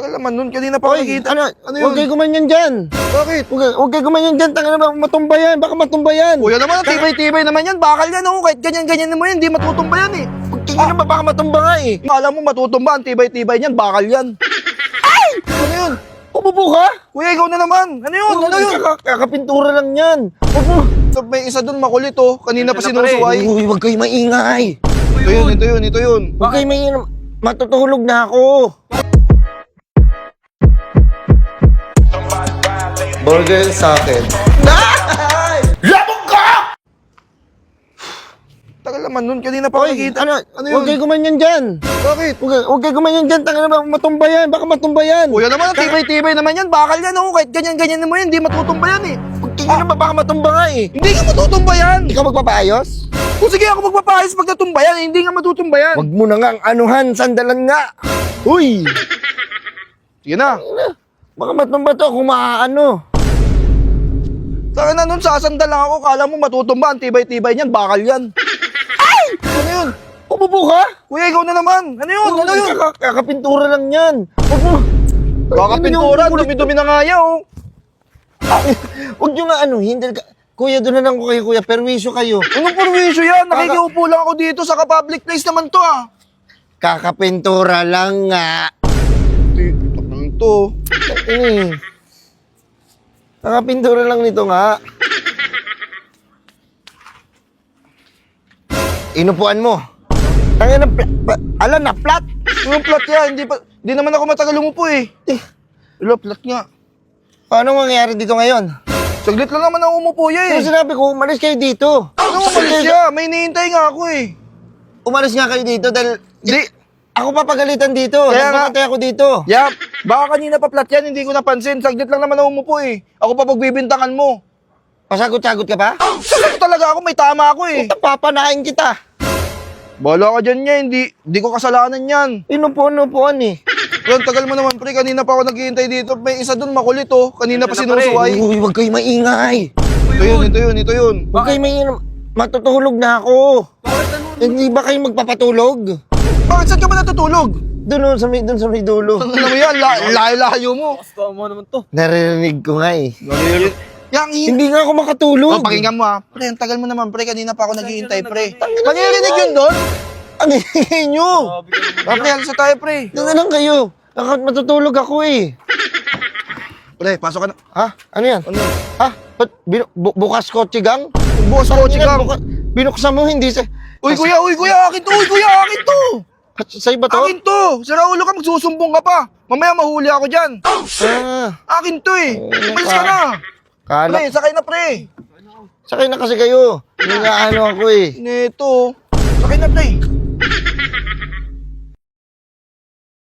Tagal naman nun, kanina pa ako nakita. Ano yun? Huwag kayo gumanyan dyan. Bakit? Huwag kayo gumanyan dyan. Tanga na, matumba yan. Baka matumba yan. Kuya naman, tibay-tibay naman yan. Bakal yan, oh. Kahit ganyan-ganyan mo yan, hindi matutumba yan, eh. Tingin na ba, baka matumba nga eh. Alam mo, matutumba, ang tibay-tibay niyan, bakal yan. Ay! Ano yun? Umupo ka? Kuya, ikaw na naman. Ano yun? Ano yun? Kakapintura lang yan. Huwag mo. May isa dun makulit, oh. Kanina pa sinusuway. Uy, huwag kayo maingay. Ito yun. Huwag kayo maingay. Matutulog na ako. Burger sa akin. Labog ka! Tagal naman nun, kanina pa ako nakita. Ano yun? Huwag kayo gumanyan dyan. Bakit? Huwag kayo gumanyan dyan. Tanga na, matumba yan. Baka matumba yan. Kuya naman, tibay-tibay naman yan. Bakal yan, oh. Kahit ganyan-ganyan mo yan, hindi matutumba yan, eh. Tingin na ba, baka matumba nga eh. Hindi nga matutumba yan. Ikaw magpapaayos? Kung sige ako magpapayos pag natumba yan, eh. Hindi nga matutumba yan. Huwag mo na nga ang anuhan. Sandalan nga. Uy. Sige na. Baka matumba to kung maaano. Saka na nun, sasandal lang ako. Kala mo matutumba, ang tibay-tibay niyan, bakal yan. Ay! Ano yun? Umupo ka? Kuya, ikaw na naman. Ano yun? Ano yun? Kakapintura lang yan. Huwag mo. Kakapintura, dumi-dumi na nga yan, oh. Huwag nyo nga hindi ka. Kuya, doon na lang ko kayo, kuya. Perwisyo kayo. Anong perwisyo yan? Nakikiupo lang ako dito sa public place naman to, ah. Kakapintura lang nga. Ano to? Kakapintura lang nito nga. Inupuan mo. Tangina na flat. Anong plat yan? Hindi naman ako matagal umupo, eh. Wala, plat nga. Paano mangyayari dito ngayon? Saglit lang naman ako umupo yan, Pero eh. sinabi ko, umalis kayo dito. Ano umalis siya? May hinihintay nga ako, eh. Umalis nga kayo dito dahil Di. ako papagalitan dito. Kaya nga. Nagpapatay ako dito. Yap, baka kanina pa plat yan, hindi ko napansin. Saglit lang naman ako umupo, eh. Ako pa pagbibintangan mo. Pasagot-sagot ka pa? Sagot talaga ako, may tama ako, eh. Papanain kita. Bahala ka dyan niya, hindi ko kasalanan yan. Inupuan eh. Pero tagal mo naman, pre, kanina pa ako naghihintay dito. May isa dun makulit, oh. Kanina pa sinusuway. Uy, huwag kayo maingay. Ito yun. Huwag kayo maingay. Matutulog na ako. Hindi ba kayo magpapatulog? Bakit saan ka ba natutulog? Doon sa may dulo. Ano mo yan? Layo-layo mo. Naririnig ko nga eh. Hindi Hindi nga ako makatulog. Oh, pakinggan mo, ha. Pre, ang tagal mo naman, pre. Kanina pa ako naghihintay, pre. Manirinig yun doon? Ang hingay nyo. Pre, alis na tayo, pre. Doon na lang kayo. Matutulog ako eh. Pre, pasok ka na. Ha? Ano yan? Ano? Ha? Ba't bukas kotse gang? Bukas ko, chikang. Binuksan mo hindi sa... Uy, kuya, akin to. Uy, kuya, akin to. Sa'yo ba to? Akin to. Si Raulo ka, magsusumbong ka pa. Mamaya mahuli ako dyan. Akin to, eh. Umalis ka na. Kala. Pre, sakay na, pre. Sakay na kasi kayo. Hindi nga ano ako eh. Neto. Sakay na, pre.